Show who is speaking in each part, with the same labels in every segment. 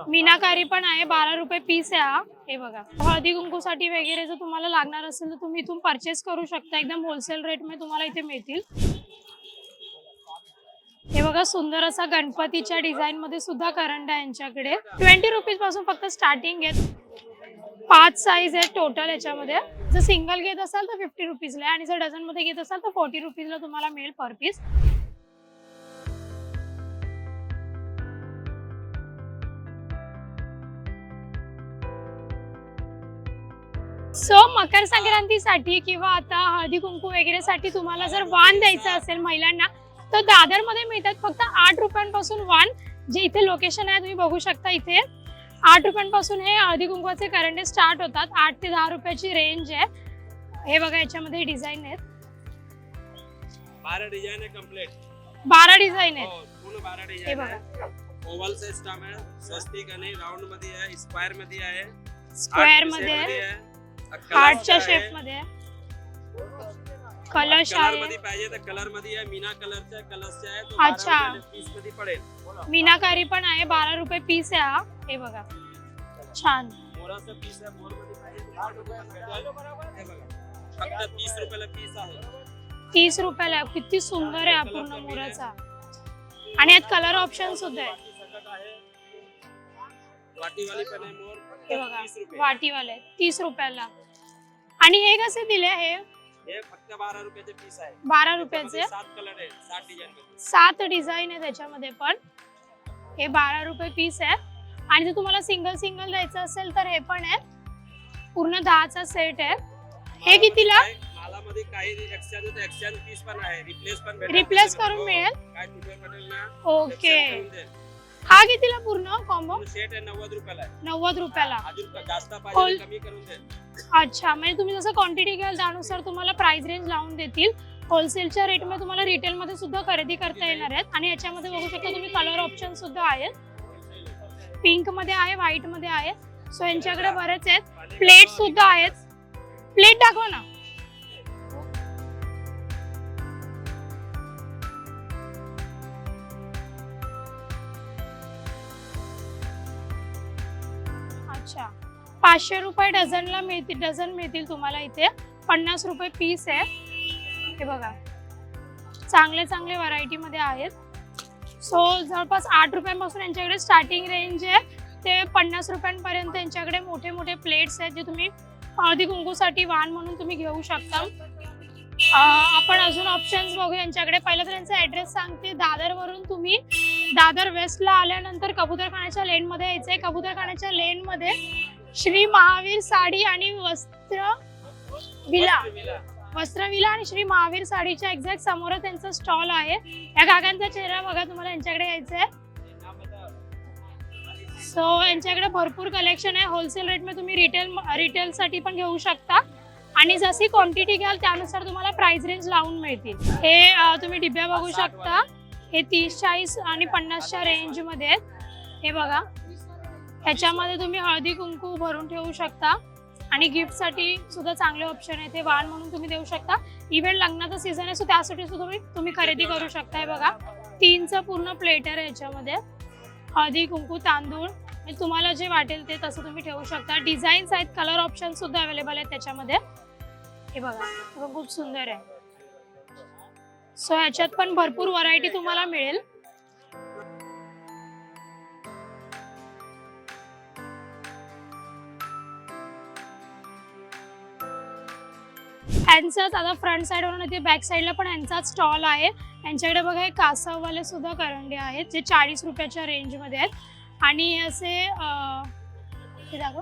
Speaker 1: मीनाकारी पण आहे, 12 रुपये पीस आहे हा. हे बघा, हळदी कुंकूसाठी वगैरे जर तुम्हाला लागणार असेल तर तुम्ही इथून परचेस करू शकता. एकदम होलसेल रेट मध्ये तुम्हाला इथे मिळतील. हे बघा, सुंदर असा गणपतीच्या डिझाईन मध्ये सुद्धा करंडा यांच्याकडे 20 रुपीज पासून फक्त स्टार्टिंग आहे. 5 साईज आहे टोटल याच्यामध्ये. जर सिंगल घेत असाल तर 50 रुपीजला आणि जर डझन मध्ये घेत असाल तर 40 रुपीजला तुम्हाला मिळेल पर पीस. सो मकर संक्रांतीसाठी किंवा आता हळदी कुंकू वगैरे साठी तुम्हाला जर वाण द्यायचं असेल महिलांना तर दादर मध्ये मिळतात फक्त 8 रुपयांपासून वाण. जे इथे लोकेशन आहे तुम्ही बघू शकता, इथे 8 रुपयांपासून हे हळदी कुंकवाचे करंडे स्टार्ट होतात. 8 ते 10 रुपयाची रेंज आहे. हे बघा, याच्यामध्ये डिझाईन आहेत.
Speaker 2: 12 डिझाईन आहे कंप्लीट.
Speaker 1: 12 डिझाईन आहेत.
Speaker 2: पूर्ण 12
Speaker 1: हे
Speaker 2: डिझाईन
Speaker 1: बघा,
Speaker 2: आहे. ओव्हल सिस्टम आहे, स्वस्तिक आणि राऊंड मध्ये आहे, स्क्वेअर मध्ये आहे,
Speaker 1: स्क्वेअर मध्ये आहे, हार्टच्या शेप मध्ये आहे, कलश
Speaker 2: कलर
Speaker 1: आहे.
Speaker 2: मध्ये पाहिजे तर कलर मध्ये आहे. मीना कलरचा कलश आहे तो
Speaker 1: अच्छा.
Speaker 2: 12 रुपये पीस मध्ये पडेल.
Speaker 1: मीनाकारी पण आहे, 12 रुपये पीस आहे हा. हे बघा, छान.
Speaker 2: मोराचा पीस आहे, मोर मध्ये पाहिजे तर 8 रुपये भेटेल. हे बघा, फक्त 30 रुपयाला पीस आहे.
Speaker 1: 30 रुपयाला आहे. किती सुंदर आहे हा पूर्ण मोराचा. आणि यात कलर ऑप्शन सुद्धा आहे.
Speaker 2: वाटीवाली पण आहे मोर.
Speaker 1: हे बघा,
Speaker 2: 30 रुपये.
Speaker 1: वाटीवाले 30 रुपयाला. आणि हे कसे दिले?
Speaker 2: हे फक्त 12 रुपयाचे पीस आहे.
Speaker 1: 12 रुपयाचे.
Speaker 2: 7 कलर आहे, 7 डिझाईन मध्ये.
Speaker 1: 7 डिझाईन आहे त्याच्यामध्ये पण. हे 12 रुपये पीस आहे. आणि जर तुम्हाला सिंगल सिंगल द्यायचं असेल तर हे पण आहे. पूर्ण 10चा सेट आहे. हे कितीला?
Speaker 2: मालामध्ये काही एक्सचेंज पीस पण आहे, रिप्लेस पण भेटेल.
Speaker 1: रिप्लेस करून मिळेल.
Speaker 2: काय तुझे पडेल ना?
Speaker 1: ओके.
Speaker 2: exchange करून देईल.
Speaker 1: हा कितीला पूर्ण कॉम्बो?
Speaker 2: सेट आहे 90 रुपयाला आहे.
Speaker 1: 90 रुपयाला.
Speaker 2: अजून जास्त पाहिजे तर कमी करून देईल.
Speaker 1: अच्छा, म्हणजे तुम्ही जसं क्वांटिटी घ्याल त्यानुसार तुम्हाला प्राइस रेंज लावून देतील. होलसेलच्या रेट मध्ये तुम्हाला रिटेल मध्ये सुद्धा खरेदी करता येणार आहेत. आणि याच्यामध्ये बघू शकता तुम्ही कलर ऑप्शन सुद्धा आहेत. पिंक मध्ये आहे, व्हाईट मध्ये आहे. सो यांच्याकडे बरेच आहेत. प्लेट सुद्धा आहेत. प्लेट दाखवा ना. अच्छा, 500 रुपये डझनला मिळतील. डझन मिळतील तुम्हाला इथे. 50 रुपये पीस आहे. हे बघा, चांगले चांगले व्हरायटी मध्ये आहेत. सो जवळपास 8 रुपयांपासून यांच्याकडे स्टार्टिंग रेंज आहे ते 50 रुपयांपर्यंत. यांच्याकडे मोठे मोठे प्लेट्स आहेत जे तुम्ही हळदी कुंकूसाठी वाण म्हणून तुम्ही घेऊ शकता. आपण अजून ऑप्शन्स बघू यांच्याकडे. पहिलं तर यांचा ऍड्रेस सांगते. दादर वरून तुम्ही दादर वेस्टला आल्यानंतर कबूतरखान्याच्या लेन मध्ये यायचंय. कबूतरखान्याच्या लेन मध्ये श्री महावीर साडी आणि वस्त्र विला आणि श्री महावीर साडीच्या एक्झॅक्ट समोर त्यांचा स्टॉल आहे. या काकांचा चेहरा बघा, तुम्हाला यांच्याकडे यायचंय. सो यांच्याकडे भरपूर कलेक्शन आहे. होलसेल रेट मध्ये तुम्ही रिटेल साठी पण घेऊ शकता. आणि जशी क्वांटिटी घ्याल त्यानुसार तुम्हाला प्राइस रेंज लावून मिळतील. हे तुम्ही डिब्या बघू शकता. हे 30, 40 आणि 50च्या रेंज मध्ये आहेत. हे बघा, ह्याच्यामध्ये तुम्ही हळदी कुंकू भरून ठेवू शकता. आणि गिफ्ट साठी सुद्धा चांगले ऑप्शन आहे. ते वाण म्हणून तुम्ही देऊ शकता. इव्हेंट लग्नाचा सीझन आहे, सो त्यासाठी सुद्धा तुम्ही खरेदी करू शकता. हे बघा, 3चं पूर्ण प्लेटर आहे याच्यामध्ये. हळदी कुंकू, तांदूळ, तुम्हाला जे वाटेल ते तसं तुम्ही ठेवू शकता. डिझाईन्स आहेत, कलर ऑप्शन सुद्धा अवेलेबल आहेत त्याच्यामध्ये. हे बघा, खूप सुंदर आहे. सो ह्याच्यात पण भरपूर व्हरायटी तुम्हाला मिळेल. ह्यांचाच आता फ्रंट साइड वरून इथे बॅक साइडला पण ह्यांचाच स्टॉल आहे. यांच्याकडे बघा हे कासववाले सुद्धा करंडे आहेत जे 40 रुपयाच्या रेंज मध्ये आहेत. आणि असे हे दाखव,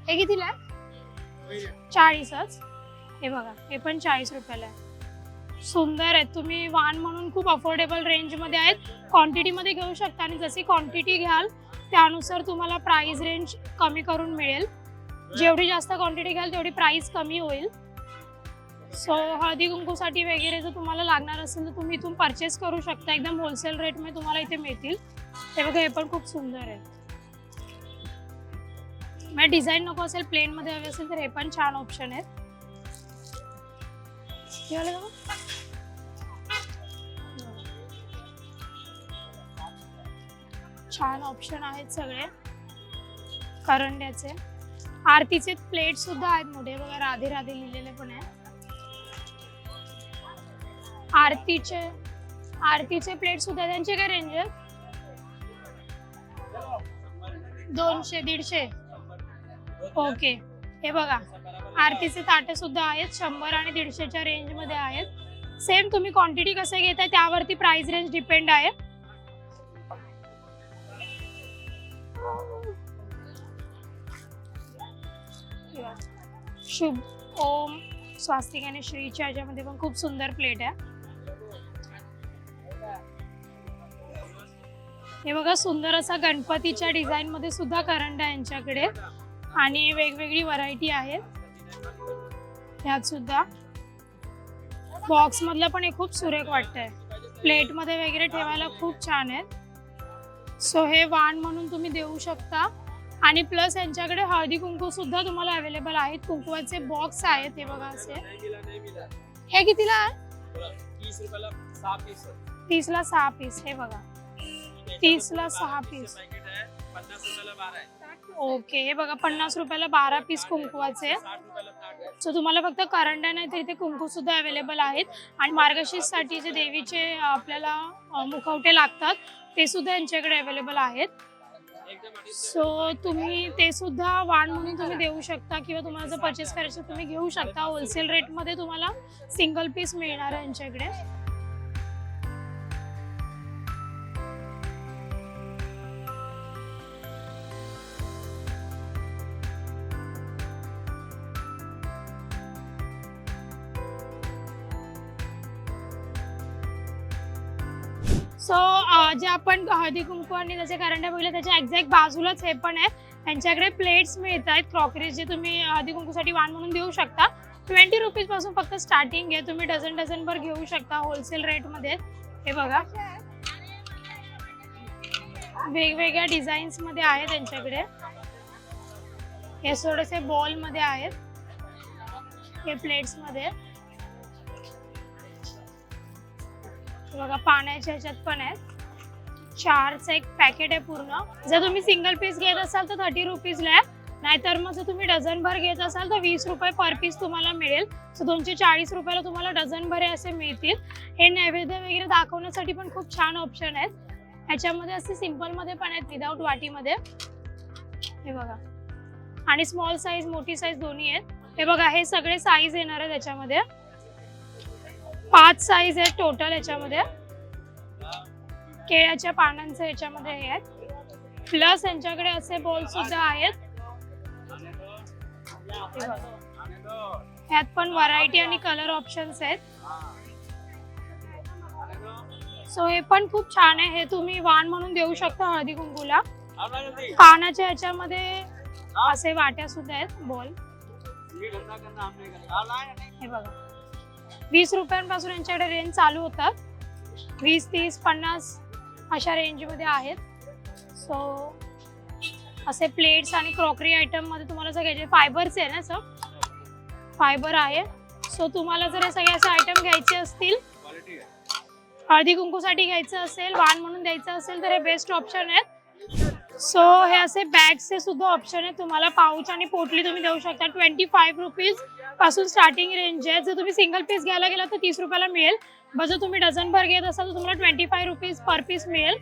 Speaker 1: हे कितीला आहे? 40च. हे बघा, हे पण 40 रुपयाला आहे. सुंदर आहेत. तुम्ही वाण म्हणून खूप अफोर्डेबल रेंज मध्ये आहेत. क्वांटिटी मध्ये घेऊ शकता. आणि जशी क्वांटिटी घ्याल त्यानुसार तुम्हाला प्राइस रेंज कमी करून मिळेल. जेवढी जास्त क्वांटिटी घ्याल तेवढी प्राइस कमी होईल. सो हळदी कुंकूसाठी वगैरे जर तुम्हाला लागणार असेल तर तुम्ही इथून परचेस करू शकता. एकदम होलसेल रेट मध्ये तुम्हाला इथे मिळतील. हे बघा, हे पण खूप सुंदर आहे. मला डिझाईन नको असेल, प्लेन मध्ये हवे असेल तर हे पण छान ऑप्शन आहेत. छान ऑप्शन आहेत सगळे. करंड्याचे. आरतीचे प्लेट सुद्धा आहेत मोठे बघा, राधे राधे लिहिलेले पण आहे. आरतीचे प्लेट सुद्धा, त्यांची काय रेंज आहे? 200 150. ओके, हे बघा आरतीचे ताटे सुद्धा आहेत 100 आणि 150च्या रेंज मध्ये आहेत. सेम तुम्ही क्वांटिटी कसं घेताय त्यावरती प्राइस रेंज डिपेंड आहे. शुभ ओम स्वास्तिक आणि श्रीच्या ह्याच्यामध्ये पण खूप सुंदर प्लेट आहे. हे बघा सुंदर असा गणपतीच्या डिझाईन मध्ये सुद्धा करंडा आहे यांच्याकडे आणि वेगवेगळी व्हरायटी आहे. यात सुद्धा बॉक्स मधलं पण हे खूप सुरेख वाटतंय. प्लेट मध्ये वगैरे ठेवायला खूप छान आहे. सो हे वाण म्हणून तुम्ही देऊ शकता. आणि प्लस यांच्याकडे हळदी कुंकू सुद्धा तुम्हाला अवेलेबल आहेत. कुंकवाचे बॉक्स आहेत हे बघा असे. हे कितीला आहे?
Speaker 2: 30 रुपयाला 6 पीस.
Speaker 1: 30 ला 6 पीस. हे बघा 30 ला 6 पीस.
Speaker 2: 50 रुपयाला 12 आहे.
Speaker 1: ओके, हे बघा 50 रुपयाला 12 पीस कुंकवाचे.
Speaker 2: 60 रुपयाला 60 आहे.
Speaker 1: सो तुम्हाला फक्त करंडा नाही तर इथे कुंकू सुद्धा अवेलेबल आहेत. आणि मार्गशीर्षसाठी जे देवीचे आपल्याला मुखवटे लागतात ते सुद्धा यांच्याकडे अवेलेबल आहेत. सो तुम्ही ते सुद्धा वाण म्हणून तुम्ही देऊ शकता किंवा तुम्हाला जर परचेस करायचं तुम्ही घेऊ शकता. होलसेल रेटमध्ये तुम्हाला सिंगल पीस मिळणार आहे यांच्याकडे. सो जे आपण हळदी कुंकू आणि त्याचे करंड्या बघितले त्याच्या एक्झॅक्ट बाजूलाच हे पण आहे. यांच्याकडे प्लेट्स मिळत आहेत क्रॉकरी जे तुम्ही हळदी कुंकूसाठी वाण म्हणून देऊ शकता. 20 रुपीज पासून फक्त स्टार्टिंग आहे. तुम्ही डझन भर घेऊ शकता होलसेल रेटमध्ये. हे बघा वेगवेगळ्या डिझाईन्स मध्ये आहेत त्यांच्याकडे. हे थोडेसे बॉल मध्ये आहेत, हे प्लेट्स मध्ये. बघा पाण्याच्या ह्याच्यात पण आहेत. 4चं एक पॅकेट आहे पूर्ण. जर तुम्ही सिंगल पीस घेत असाल तर 30 रुपीजला आहे. नाहीतर मग जर तुम्ही डझन भर घेत असाल तर 20 रुपये पर पीस तुम्हाला मिळेल. सो 240 रुपयाला तुम्हाला डझन भर असे मिळतील. हे नैवेद्य वगैरे दाखवण्यासाठी पण खूप छान ऑप्शन आहेत. ह्याच्यामध्ये असे सिंपल मध्ये पण आहेत विदाउट वाटीमध्ये. हे बघा आणि स्मॉल साईज मोठी साईज दोन्ही आहेत. हे बघा हे सगळे साईज येणार आहे त्याच्यामध्ये. 5 साईज आहेत टोटल याच्यामध्ये. केळ्याच्या पानांचे याच्यामध्ये हे आहेत. प्लस यांच्याकडे असे बॉल सुद्धा आहेत. ह्यात पण व्हरायटी आणि कलर ऑप्शन्स आहेत. सो हे पण खूप छान आहे. हे तुम्ही वाण म्हणून देऊ शकता हळदी कुंकूला. कानाच्या ह्याच्यामध्ये असे वाट्या सुद्धा आहेत बॉल. हे बघा 20 रुपयांपासून यांच्याकडे रेंज चालू होतात. 20, 30, 50 अशा रेंजमध्ये आहेत. सो असे प्लेट्स आणि क्रॉकरी आयटम मध्ये तुम्हाला सगळे फायबरचे आहे ना, सर फायबर आहे. सो तुम्हाला जर हे सगळे असे आयटम घ्यायचे असतील, हळदी कुंकूसाठी घ्यायचं असेल, वाण म्हणून द्यायचं असेल तर हे बेस्ट ऑप्शन आहेत. सो हे असे बॅगचे सुद्धा ऑप्शन आहे. तुम्हाला पाऊच आणि पोटली तुम्ही देऊ शकता. 25 रुपीज पासून स्टार्टिंग रेंज आहे. जर तुम्ही सिंगल पीस घ्यायला गेला तर 30 रुपयाला मिळेल. जर तुम्ही डझन भर घेत असाल तर तुम्हाला 25 रुपीज पर पीस मिळेल.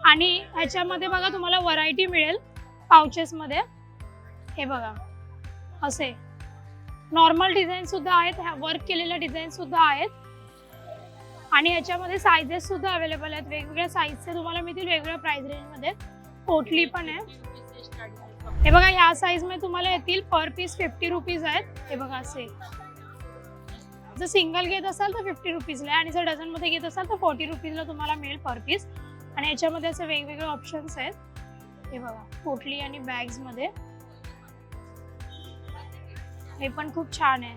Speaker 1: आणि ह्याच्यामध्ये बघा तुम्हाला व्हरायटी मिळेल पाउचेस मध्ये. हे बघा असे नॉर्मल डिझाईन सुद्धा आहेत, वर्क केलेल्या डिझाईन सुद्धा आहेत. आणि ह्याच्यामध्ये साईजेस सुद्धा अवेलेबल आहेत. वेगवेगळ्या साईजचे तुम्हाला मिळतील वेगवेगळ्या प्राइस रेंजमध्ये. पोटली पण आहे. हे बघा ह्या साईज मध्ये तुम्हाला येतील पर पीस 50 रुपीज आहेत. हे बघा असे. जर सिंगल घेत असाल तर 50 रुपीजला आणि जर डझन मध्ये घेत असाल तर 40 रुपीजला तुम्हाला मिळेल पर पीस. आणि याच्यामध्ये असे वेगवेगळे ऑप्शन्स आहेत. हे बघा पोटली आणि बॅग्स मध्ये. हे पण खूप छान आहे.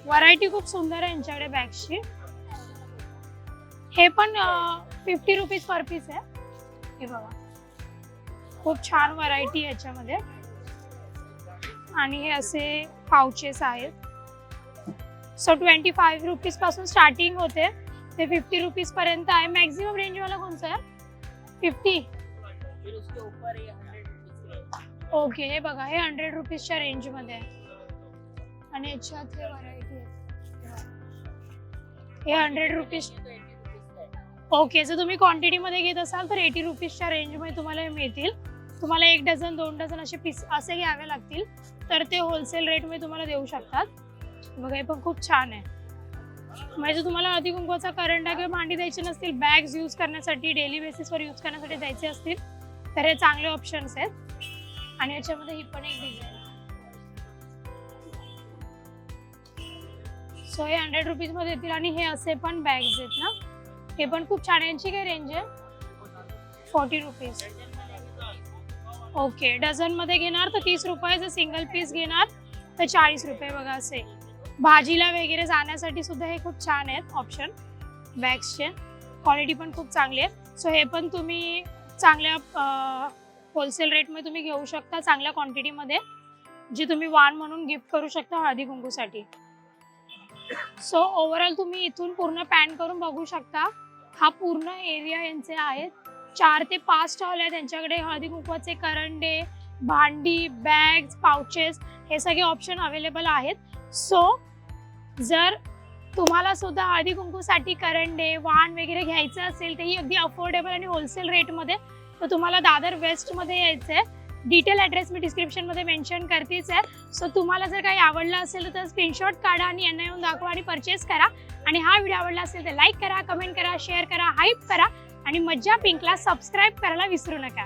Speaker 1: व्हरायटी खूप सुंदर आहे यांच्याकडे बॅग्सची. हे पण 50 रुपीज पर पीस आहे. हे बघा खूप छान व्हरायटी याच्यामध्ये. आणि हे असे पाउचेस आहेत. सो 25 रुपीज पासून स्टार्टिंग होते ते 50 रुपीज पर्यंत आहे. मॅक्झिमम रेंजवाला कोणता आहे? 50.
Speaker 3: फिर उसके ऊपर ये 100 रुपीज
Speaker 1: ओके, हे बघा हे 100 रुपीजच्या रेंज मध्ये आहे. आणि याच्यात हे व्हरायटी आहे. हे 100 रुपीज.
Speaker 3: तो 80 रुपीज का है.
Speaker 1: ओके, जर तुम्ही क्वांटिटी मध्ये घेत असाल तर 80 रुपीजच्या रेंज मध्ये तुम्हाला हे मिळतील. तुम्हाला 1 डझन 2 डझन असे पीस असे घ्यावे लागतील तर ते होलसेल रेट मध्ये तुम्हाला देऊ शकतात. बघा हे पण खूप छान आहे. म्हणजे तुम्हाला हळदी कुंकवाचा करंडा किंवा भांडी द्यायची नसतील, बॅग्स यूज करण्यासाठी डेली बेसिसवर यूज करण्यासाठी द्यायचे असतील तर हे चांगले ऑप्शन्स आहेत. आणि याच्यामध्ये ही पण एक डिझाईन. सो हे 100 रुपीज मध्ये येतील. आणि हे असे पण बॅग्स आहेत ना, हे पण खूप छान. यांची काय रेंज आहे? 40 रुपीज. ओके, डझन मध्ये घेणार तर 30 रुपये. जर सिंगल पीस घेणार तर 40 रुपये. बघा असे भाजीला वगैरे जाण्यासाठी सुद्धा हे खूप छान आहेत ऑप्शन बॅग्सचे. क्वालिटी पण खूप चांगली आहे. सो हे पण तुम्ही चांगल्या होलसेल रेटमध्ये तुम्ही घेऊ शकता, चांगल्या क्वांटिटीमध्ये, जी तुम्ही वाण म्हणून गिफ्ट करू शकता हळदी कुंकूसाठी. सो ओव्हरऑल तुम्ही इथून पूर्ण पॅन करून बघू शकता. हा पूर्ण एरिया यांचे आहेत. 4 ते 5 स्टॉल आहेत त्यांच्याकडे. हळदी कुंकवाचे करंडे, भांडी, बॅग्स, पाउचेस हे सगळे ऑप्शन अवेलेबल आहेत. सो जर तुम्हाला सुद्धा हळदी कुंकूसाठी करंडे, वाण वगैरे घ्यायचं असेल तेही अगदी अफोर्डेबल आणि होलसेल रेटमध्ये, तर तुम्हाला दादर वेस्टमध्ये यायचं आहे. डिटेल ॲड्रेस मी डिस्क्रिप्शनमध्ये मेन्शन करतेच आहे. सो तुम्हाला जर काही आवडलं असेल तर स्क्रीनशॉट काढा आणि यांना येऊन दाखवा आणि परचेस करा. आणि हा व्हिडिओ आवडला असेल तर लाईक करा, कमेंट करा, शेअर करा, हाईप करा आणि मज्जा पिंकला सबस्क्राईब करायला विसरू नका.